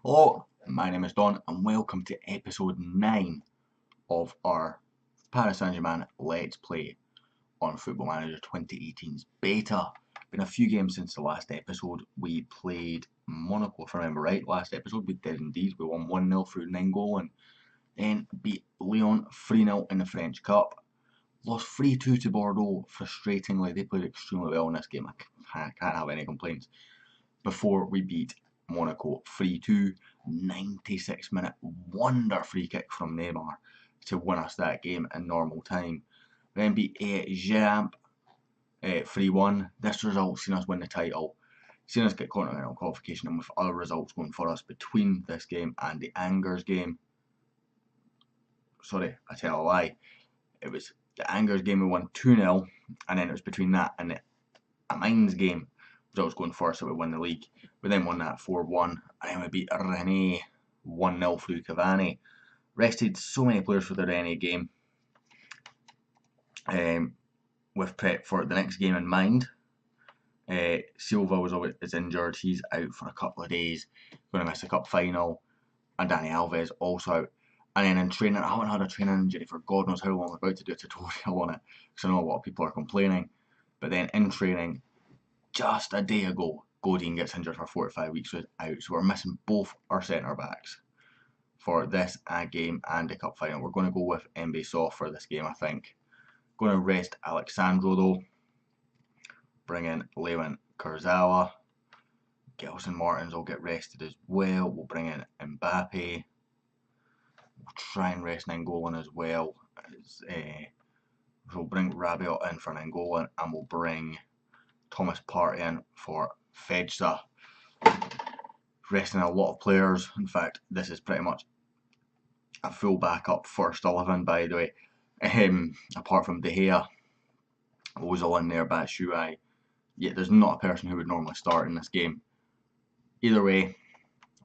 Hello, my name is Don and welcome to episode 9 of our Paris Saint-Germain Let's Play on Football Manager 2018's beta. Been a few games since the last episode. We played Monaco, if I remember right. Last episode we did indeed. We won 1-0 through 9 goal and then beat Lyon 3-0 in the French Cup. Lost 3-2 to Bordeaux, frustratingly. They played extremely well in this game. I can't have any complaints. Before we beat Monaco 3-2, 96-minute wonder free kick from Neymar to win us that game in normal time. We then beat Germain 3-1. This result seen us win the title, seen us get continental qualification, and with other results going for us between this game and the Angers game. Sorry, I tell a lie. It was the Angers game we won 2-0, and then it was between that and the Amiens game results going for us that we win the league. We then won that 4-1, and then we beat Rennes 1-0 through Cavani. Rested so many players for the Rennes game, with prep for the next game in mind. Silva is injured, he's out for a couple of days, going to miss the cup final, and Dani Alves also out. And then in training, I haven't had a training injury for God knows how long. I'm about to do a tutorial on it, because I know a lot of people are complaining. But then in training, just a day ago, Godin gets injured for 45 weeks, so he's out. So we're missing both our centre backs for this game and the cup final. We're going to go with Mbso for this game, I think. Going to rest Alexandro though. Bring in Lewin Kurzawa. Gelson Martins will get rested as well. We'll bring in Mbappe. We'll try and rest Nangolan as well. We'll bring Rabiot in for Nangolan, and we'll bring Thomas Partey in for Fedsa. Resting a lot of players. In fact, this is pretty much a full backup first 11, by the way. Apart from De Gea, Ozil in there, Batshuayi. Yeah, there's not a person who would normally start in this game. Either way,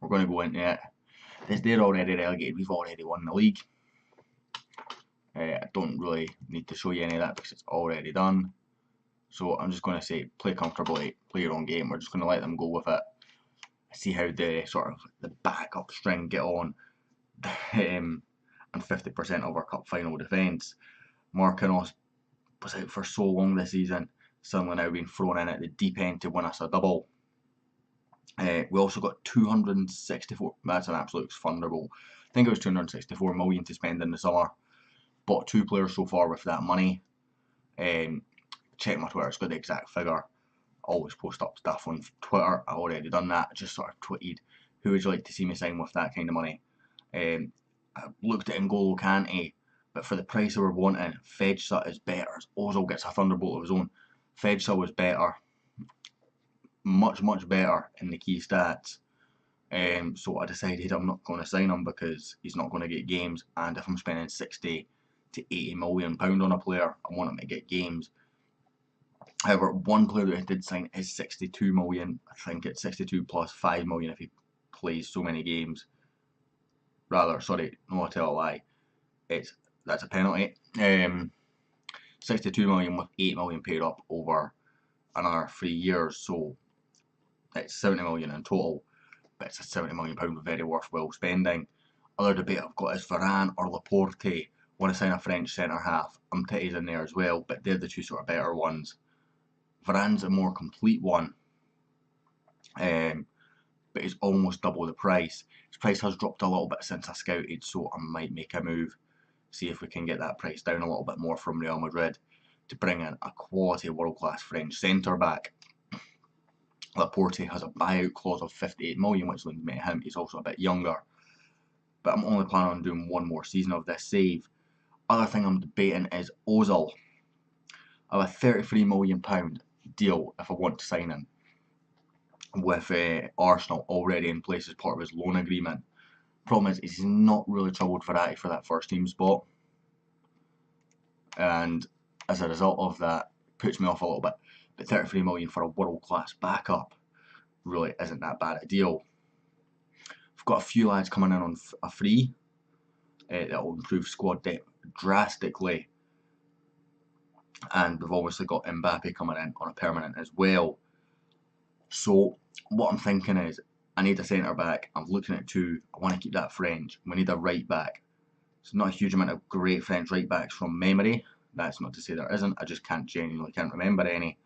we're going to go into it. They're already relegated. We've already won the league. I don't really need to show you any of that because it's already done. So I'm just going to say, play comfortably, play your own game. We're just going to let them go with it. See how the backup string get on. And 50% of our cup final defence. Marquinhos was out for so long this season, suddenly now being thrown in at the deep end to win us a double. We also got 264, that's an absolute thunderbolt. I think it was 264 million to spend in the summer. Bought 2 players so far with that money. Check my Twitter, it's got the exact figure. Always post up stuff on Twitter. I already done that. I just sort of tweeted, who would you like to see me sign with that kind of money? I looked at N'Golo Kante, but for the price that we're wanting, Fedsa is better. Ozil gets a thunderbolt of his own. Fedsa was better, much better in the key stats. So I decided I'm not going to sign him because he's not going to get games, and if I'm spending 60 to 80 million pound on a player, I want him to get games. However, one player that I did sign is 62 million. I think it's 62 plus 5 million if he plays so many games. Rather, sorry, no, I tell a lie. That's a penalty. 62 million with 8 million paid up over another 3 years, so it's 70 million in total. But it's a 70 million pound very worthwhile spending. Other debate I've got is Varane or Laporte. Want to sign a French centre half. Umtiti's in there as well, but they're the two sort of better ones. Varane's a more complete one, but he's almost double the price. His price has dropped a little bit since I scouted, so I might make a move, see if we can get that price down a little bit more from Real Madrid to bring in a quality world-class French centre back. Laporte has a buyout clause of 58 million, which links me to him. He's also a bit younger, but I'm only planning on doing one more season of this save. Other thing I'm debating is Ozil. I have a 33 million pound deal if I want to sign him with Arsenal already in place as part of his loan agreement. Problem is he's not really troubled Verratti for that first team spot, and as a result of that, puts me off a little bit. But 33 million for a world class backup really isn't that bad a deal. We've got a few lads coming in on a free that will improve squad depth drastically, and we've obviously got Mbappe coming in on a permanent as well. So what I'm thinking is I need a centre back. I'm looking at 2. I want to keep that French. We need a right back. It's not a huge amount of great French right backs from memory. That's not to say there isn't. I just genuinely can't remember any.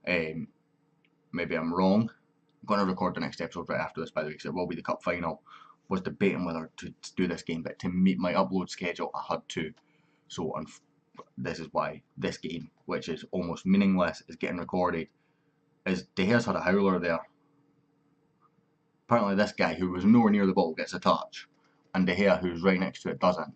Maybe I'm wrong. I'm going to record the next episode right after this, by the way, because it will be the cup final. Was debating whether to do this game, but to meet my upload schedule, I had to. So this is why this game, which is almost meaningless, is getting recorded. Is De Gea's had a howler there. Apparently this guy who was nowhere near the ball gets a touch, and De Gea, who's right next to it, doesn't.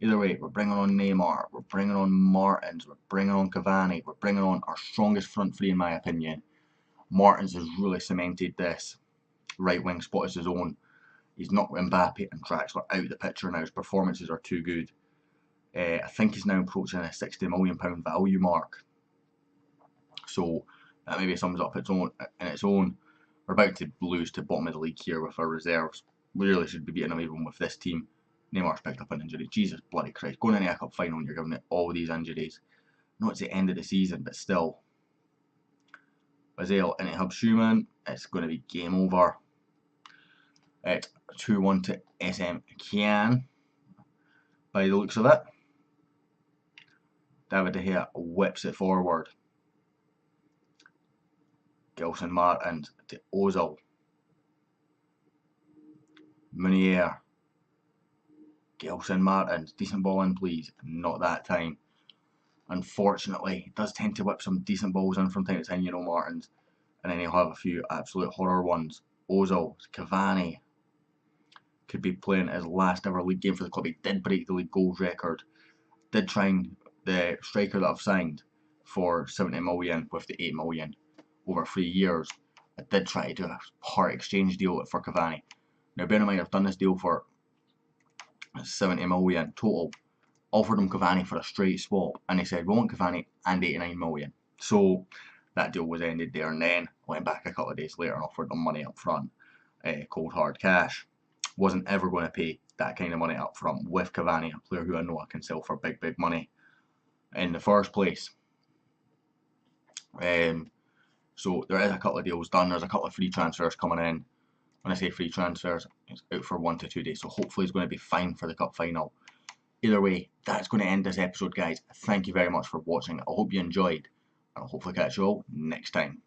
Either way, we're bringing on Neymar, we're bringing on Martins, we're bringing on Cavani, we're bringing on our strongest front three in my opinion. Martins has really cemented this right wing spot as his own. He's not Mbappe and Draxler out of the picture now. His performances are too good. I think he's now approaching a £60 million value mark. So that maybe sums up its own. We're about to lose to bottom of the league here with our reserves. We really should be beating them even with this team. Neymar's picked up an injury. Jesus bloody Christ. Going into a cup final and you're giving it all these injuries. I know it's the end of the season, but still. Bazale into Hub Schumann. It's going to be game over. It's 2-1 to SM Caen. By the looks of it. David De Gea whips it forward. Gelson Martins to Ozil. Meunier. Gelson Martins. Decent ball in, please. Not that time. Unfortunately, he does tend to whip some decent balls in from time to time, you know, Martins. And then he'll have a few absolute horror ones. Ozil. Cavani. Could be playing his last ever league game for the club. He did break the league goals record. Did try and the striker that I've signed for 70 million with the 8 million over 3 years. I did try to do a part exchange deal for Cavani. Now bear in mind I've done this deal for 70 million total. Offered him Cavani for a straight swap and he said we want Cavani and 89 million. So that deal was ended there and then. Went back a couple of days later and offered them money up front. Cold hard cash. Wasn't ever going to pay that kind of money up front with Cavani, a player who I know I can sell for big money in the first place. So there is a couple of deals done. There's a couple of free transfers coming in. When I say free transfers, it's out for 1 to 2 days. So hopefully it's going to be fine for the cup final. Either way, that's going to end this episode, guys. Thank you very much for watching. I hope you enjoyed. And I'll hopefully catch you all next time.